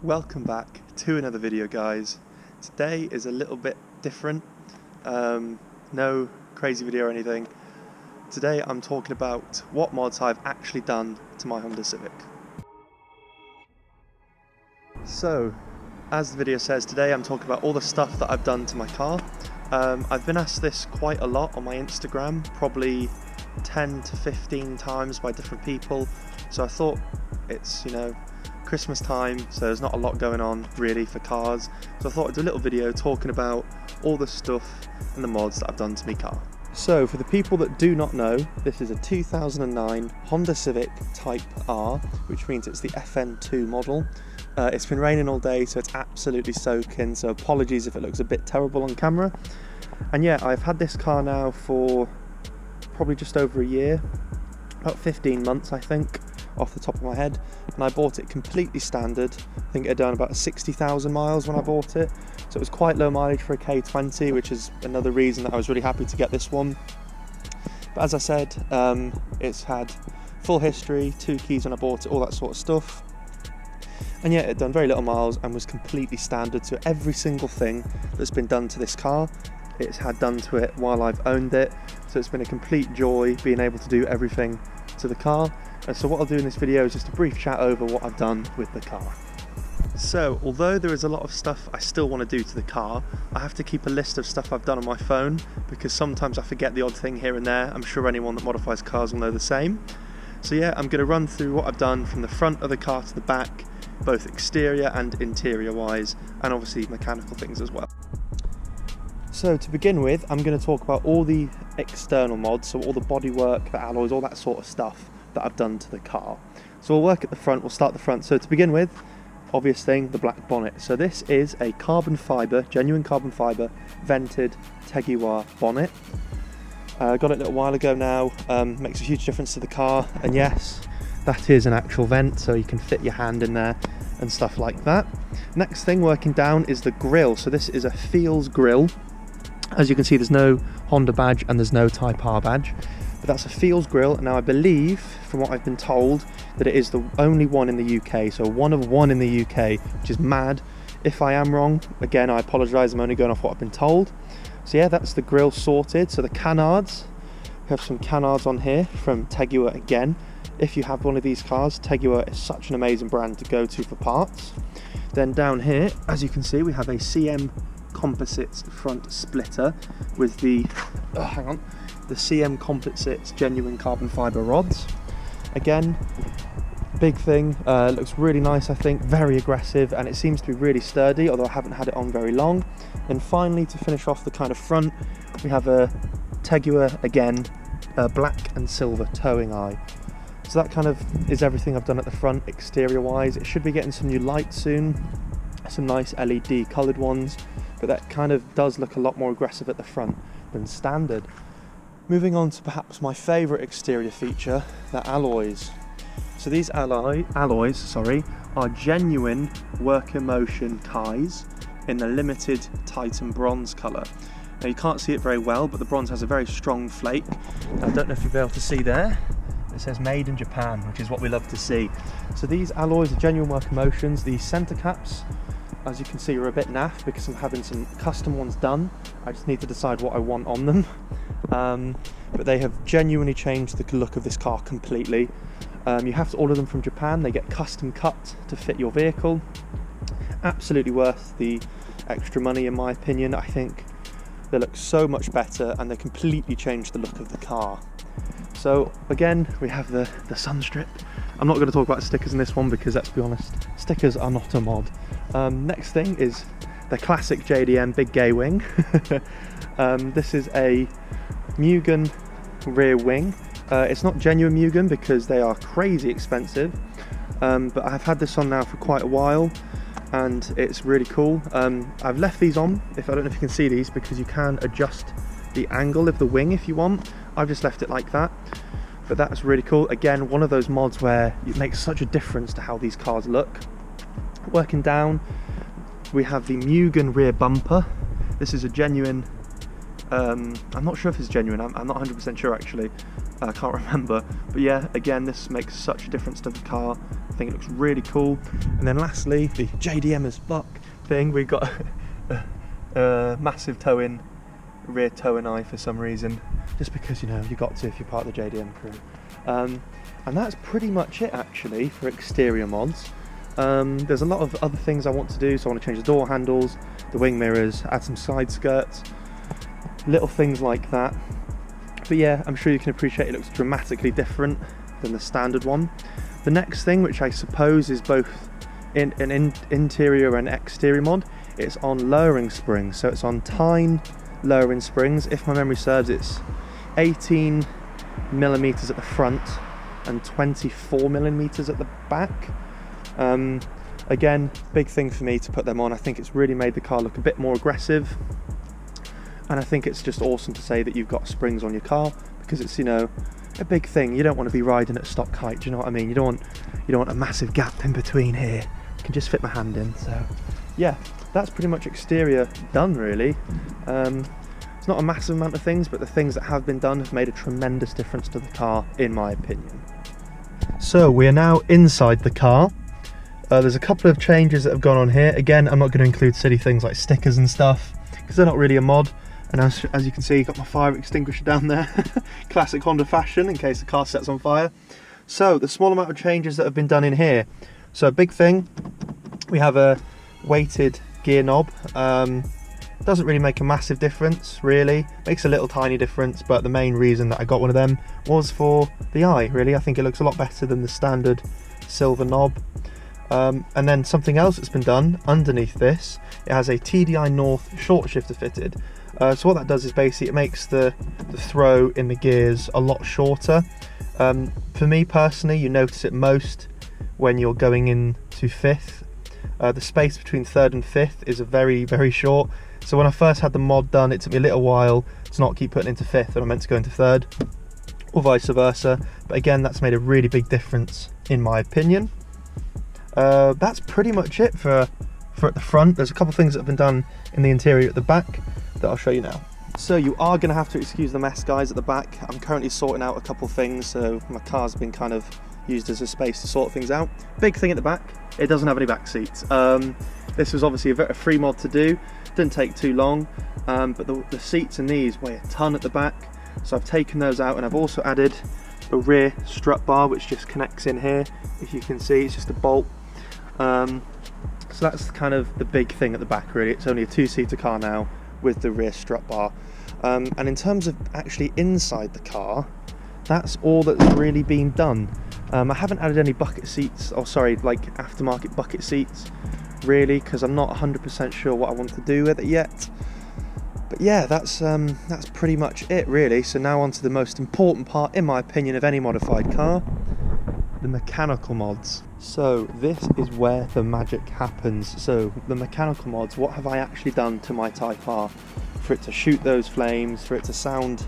Welcome back to another video, guys. Today is a little bit different, no crazy video or anything. Today I'm talking about what mods I've actually done to my Honda Civic. So, as the video says, today I'm talking about all the stuff that I've done to my car. I've been asked this quite a lot on my Instagram, probably 10 to 15 times by different people, so I thought it's, Christmas time, so there's not a lot going on really for cars, so I thought I'd do a little video talking about all the stuff and the mods that I've done to my car. So for the people that do not know, this is a 2009 Honda Civic Type R, which means it's the FN2 model. It's been raining all day, so it's absolutely soaking, so apologies if it looks a bit terrible on camera. And yeah, I've had this car now for probably just over a year, about 15 months I think, off the top of my head, and I bought it completely standard. I think it had done about 60,000 miles when I bought it, so it was quite low mileage for a K20, which is another reason that I was really happy to get this one. But as I said, it's had full history, 2 keys when I bought it, all that sort of stuff. And yeah, it had done very little miles and was completely standard, so every single thing that's been done to this car, it's had done to it while I've owned it, so it's been a complete joy being able to do everything to the car. And so what I'll do in this video is just a brief chat over what I've done with the car. So although there is a lot of stuff I still want to do to the car, I have to keep a list of stuff I've done on my phone, because sometimes I forget the odd thing here and there. I'm sure anyone that modifies cars will know the same. So yeah, I'm going to run through what I've done from the front of the car to the back, both exterior and interior wise, and obviously mechanical things as well. So to begin with, I'm going to talk about all the external mods, so all the bodywork, the alloys, all that sort of stuff that I've done to the car. So we'll work at the front, we'll start the front. So to begin with, obvious thing, the black bonnet. So this is a carbon fibre, genuine carbon fibre, vented Teguar bonnet. Got it a little while ago now, makes a huge difference to the car, and yes, that is an actual vent, so you can fit your hand in there and stuff like that. Next thing working down is the grille. So this is a Feels grille. As you can see, there's no Honda badge and there's no Type R badge, but that's a Feels grille. Now I believe, from what I've been told, that it is the only one in the UK, so one of one in the UK, which is mad. If I am wrong, again, I apologise, I'm only going off what I've been told. So yeah, that's the grille sorted. So the canards, we have some canards on here from Teguar again. If you have one of these cars, Teguar is such an amazing brand to go to for parts. Then down here, as you can see, we have a CM Composites front splitter with the the CM Composites genuine carbon fibre rods. Again, big thing, looks really nice, I think, very aggressive, and it seems to be really sturdy, although I haven't had it on very long. And finally, to finish off the kind of front, we have a Teguar again, black and silver towing eye. So that kind of is everything I've done at the front exterior wise. It should be getting some new lights soon, some nice LED coloured ones, but that kind of does look a lot more aggressive at the front than standard. Moving on to perhaps my favourite exterior feature, the alloys. So these alloys are genuine Work Emotion Kais in the limited Titan bronze colour. Now you can't see it very well, but the bronze has a very strong flake. I don't know if you'll be able to see there. It says made in Japan, which is what we love to see. So these alloys are genuine Work Emotions. These centre caps, as you can see, are a bit naff because I'm having some custom ones done. I just need to decide what I want on them. But they have genuinely changed the look of this car completely. You have to order them from Japan. They get custom cut to fit your vehicle. Absolutely worth the extra money in my opinion. I think they look so much better and they completely change the look of the car. So again, we have the sun strip. I'm not going to talk about stickers in this one because, let's be honest, stickers are not a mod. Next thing is the classic JDM big gay wing. This is a Mugen rear wing. It's not genuine Mugen because they are crazy expensive, but I've had this on now for quite a while and it's really cool. I've left these on, I don't know if you can see these, because you can adjust the angle of the wing if you want. I've just left it like that, but that's really cool. Again, one of those mods where it makes such a difference to how these cars look. Working down, we have the Mugen rear bumper. This is a genuine, I'm not sure if it's genuine, I'm not 100% sure actually. I can't remember, but yeah, again, this makes such a difference to the car. I think it looks really cool. And then lastly, the JDM as fuck thing. We've got a massive toe-in, rear toe-in eye for some reason, just because, you know, you got to if you're part of the JDM crew. And that's pretty much it actually for exterior mods. There's a lot of other things I want to do, so I want to change the door handles, the wing mirrors, add some side skirts, little things like that. But yeah, I'm sure you can appreciate it looks dramatically different than the standard one. The next thing, which I suppose is both in an interior and exterior mod, it's on lowering springs. So it's on Tyne lowering springs. If my memory serves, it's 18 millimeters at the front and 24 millimeters at the back. Again, big thing for me to put them on. I think it's really made the car look a bit more aggressive. And I think it's just awesome to say that you've got springs on your car, because it's, you know, a big thing. You don't want to be riding at stock height, do you know what I mean? You don't want a massive gap in between here. I can just fit my hand in. So yeah, that's pretty much exterior done really. It's not a massive amount of things, but the things that have been done have made a tremendous difference to the car, in my opinion. So we are now inside the car. There's a couple of changes that have gone on here. Again, I'm not going to include silly things like stickers and stuff, because they're not really a mod. And as you can see, you've got my fire extinguisher down there. Classic Honda fashion, in case the car sets on fire. So the small amount of changes that have been done in here. So a big thing, we have a weighted gear knob. Doesn't really make a massive difference, really. Makes a little tiny difference, but the main reason that I got one of them was for the eye, really. I think it looks a lot better than the standard silver knob. And then something else that's been done underneath this, it has a TDI North short shifter fitted. So what that does is basically it makes the throw in the gears a lot shorter. For me personally, you notice it most when you're going into fifth. The space between third and fifth is very, very short. So when I first had the mod done, it took me a little while to not keep putting into fifth when I meant to go into third, or vice versa. But again, that's made a really big difference in my opinion. That's pretty much it for at the front. There's a couple of things that have been done in the interior at the back that I'll show you now. So you are going to have to excuse the mess, guys, at the back. I'm currently sorting out a couple of things, so my car's been kind of used as a space to sort things out. Big thing at the back, it doesn't have any back seats. This was obviously a free mod to do, didn't take too long, but the seats in these weigh a ton at the back, so I've taken those out, and I've also added a rear strut bar which just connects in here. If you can see, it's just a bolt. So that's kind of the big thing at the back, really. It's only a two-seater car now with the rear strut bar. And in terms of actually inside the car, that's all that's really been done. I haven't added any bucket seats, or sorry, like aftermarket bucket seats, really, because I'm not 100% sure what I want to do with it yet. But yeah, that's pretty much it, really. So now on to the most important part, in my opinion, of any modified car, the mechanical mods. So this is where the magic happens. So the mechanical mods, what have I actually done to my Type R for it to shoot those flames, for it to sound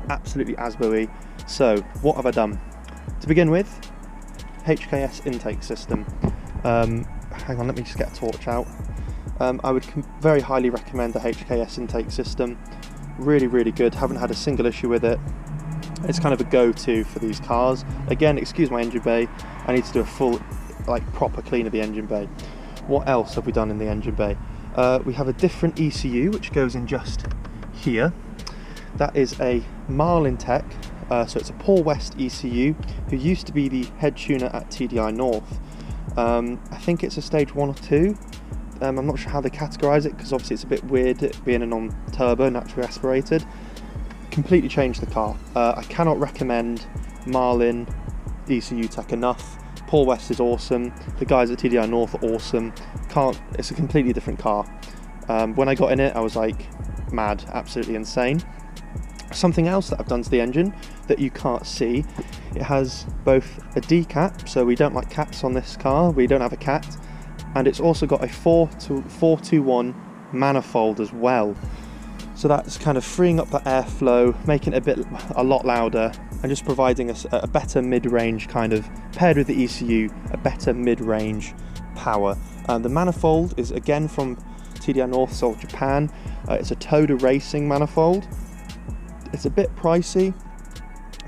absolutely asboey? So what have I done? To begin with, HKS intake system. Hang on, let me just get a torch out. I would very highly recommend the HKS intake system. Really, really good. Haven't had a single issue with it. It's kind of a go-to for these cars. Again, excuse my engine bay. I need to do a full, like, proper clean of the engine bay. What else have we done in the engine bay? We have a different ECU which goes in just here. That is a Marlin Tech. So it's a Paul West ECU, who used to be the head tuner at TDI North. I think it's a stage 1 or 2. I'm not sure how they categorise it, because obviously it's a bit weird it being a non-turbo, naturally aspirated. Completely changed the car. I cannot recommend Marlin ECU Tech enough. Paul West is awesome. The guys at TDI North are awesome. It's a completely different car. When I got in it, I was like mad, absolutely insane. Something else that I've done to the engine that you can't see, it has both a D-cap, so we don't like caps on this car, we don't have a cat, and it's also got a 421 manifold as well. So that's kind of freeing up that airflow, making it a lot louder, and just providing us a better mid-range kind of, paired with the ECU, a better mid-range power. The manifold is again from TDI North, so Japan. It's a Toda Racing manifold. It's a bit pricey,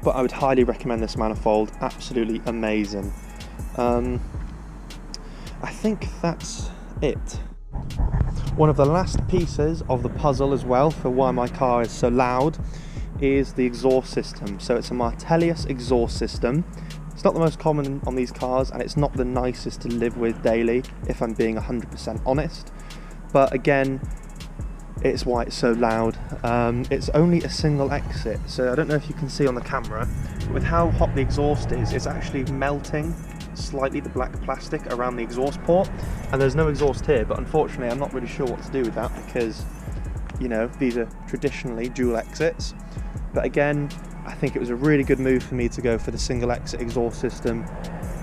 but I would highly recommend this manifold. Absolutely amazing. I think that's it. One of the last pieces of the puzzle as well for why my car is so loud is the exhaust system. So it's a Martellius exhaust system. It's not the most common on these cars, and it's not the nicest to live with daily, if I'm being 100% honest. But again, it's why it's so loud. It's only a single exit, so I don't know if you can see on the camera, with how hot the exhaust is, it's actually melting slightly the black plastic around the exhaust port, and there's no exhaust here, but unfortunately I'm not really sure what to do with that because, you know, these are traditionally dual exits. But again, I think it was a really good move for me to go for the single exit exhaust system.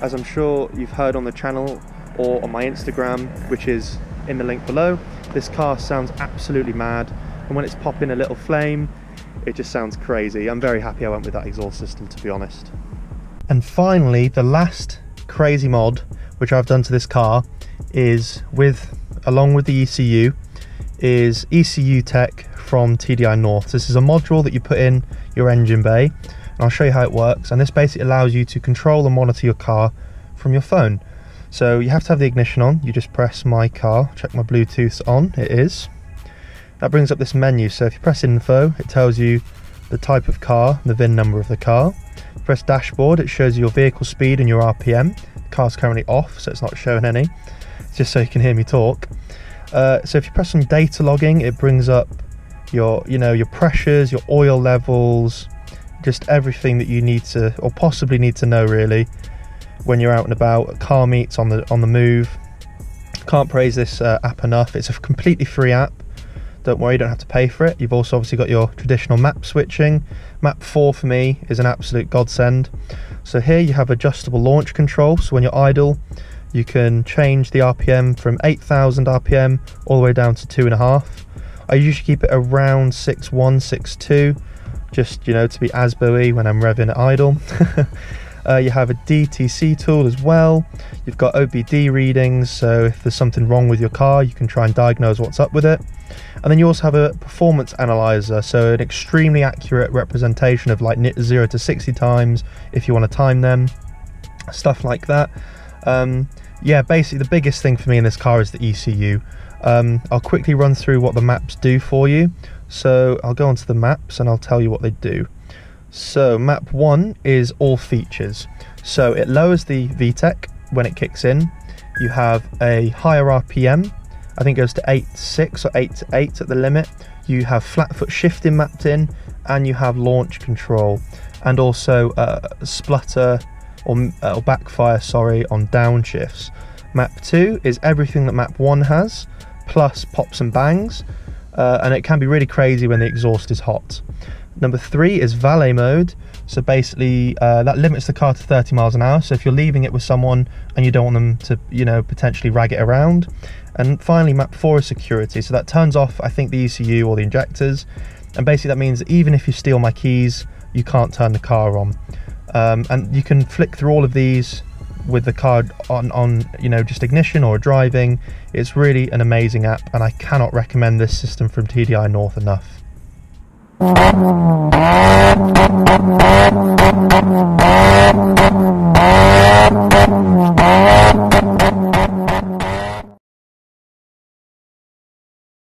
As I'm sure you've heard on the channel or on my Instagram, which is in the link below, this car sounds absolutely mad, and when it's popping a little flame, it just sounds crazy. I'm very happy I went with that exhaust system, to be honest. And finally, the last crazy mod which I've done to this car is along with the ECU, is ECU Tech from TDI North. This is a module that you put in your engine bay, and I'll show you how it works. And this basically allows you to control and monitor your car from your phone. So you have to have the ignition on. You just press my car, check my Bluetooth on, it is. That brings up this menu. So if you press info, it tells you the type of car, the VIN number of the car. Press dashboard, it shows you your vehicle speed and your RPM. The car's currently off, so it's not showing any. It's just so you can hear me talk. So if you press on data logging, it brings up your pressures, your oil levels, just everything that you need to, or possibly need to know really, when you're out and about at car meets, on the move. Can't praise this app enough. It's a completely free app. Don't worry, you don't have to pay for it. You've also obviously got your traditional map switching. Map 4 for me is an absolute godsend. So here you have adjustable launch control, so when you're idle you can change the RPM from 8,000 RPM all the way down to 2.5. I usually keep it around 6.1, 6.2, just, you know, to be as buoy when I'm revving at idle. You have a DTC tool as well. You've got OBD readings, so if there's something wrong with your car, you can try and diagnose what's up with it. And then you also have a performance analyzer, so an extremely accurate representation of like 0 to 60 times if you want to time them, stuff like that. Yeah, basically the biggest thing for me in this car is the ECU. I'll quickly run through what the maps do for you. So I'll go onto the maps and I'll tell you what they do. So map 1 is all features. So it lowers the VTEC when it kicks in. You have a higher RPM, I think it goes to 8.6 or 8.8 at the limit. You have flat foot shifting mapped in, and you have launch control, and also splutter or backfire, sorry, on downshifts. Map 2 is everything that map 1 has, plus pops and bangs, and it can be really crazy when the exhaust is hot. Number 3 is valet mode. So basically that limits the car to 30 miles an hour. So if you're leaving it with someone and you don't want them to, you know, potentially rag it around. And finally, map 4 is security. So that turns off, I think, the ECU or the injectors. And basically that means that even if you steal my keys, you can't turn the car on. And you can flick through all of these with the car on you know, just ignition or driving. It's really an amazing app, and I cannot recommend this system from TDI North enough.